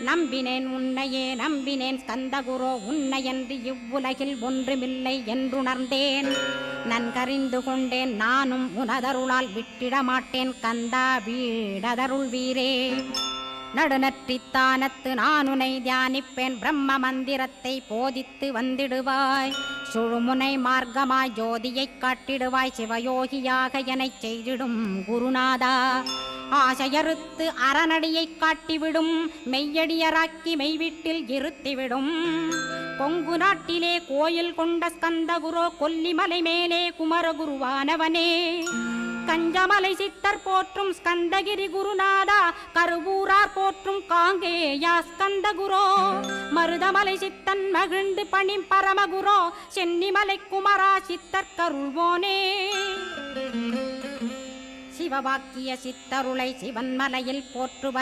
நம்பினேன் உன்னையே நம்பினேன் ஸ்கந்தகுரோ உன்னையன்றி இவ்வுலகில் ஒன்றுமில்லை என்றுணர்ந்தேன். நன்கறிந்து கொண்டேன் நானும் உனதருளால் விட்டிட மாட்டேன் கந்தா வீடதருள் வீரே. நடுநற்றித்தானத்து நானுனை தியானிப்பேன் பிரம்ம மந்திரத்தை போதித்து வந்திடுவாய். சுழுமுனை மார்க்கமாய் ஜோதியைக் காட்டிடுவாய் சிவயோகியாக எனச் செய்திடும் குருநாதா. ஆசையறுத்து அறநடியைக் காட்டிவிடும் மெய்யடியராக்கி மெய்வீட்டில் இருத்திவிடும். கொங்கு நாட்டிலே கோயில் கொண்ட ஸ்கந்தகுரோ கொல்லிமலை மேலே குமரகுருவானவனே. கஞ்சமலை சித்தர் போற்றும் ஸ்கந்தகிரி குருநாதா கருவூரார் போற்றும் காங்கேயா ஸ்கந்தகுரோ. மருதமலை சித்தன் மகிழ்ந்து பணிம் பரமகுரோ சென்னிமலை குமரா சித்தர் கருள்வோனே. சிவவாக்கிய சித்தருளை சிவன்மலையில் போற்றுவர்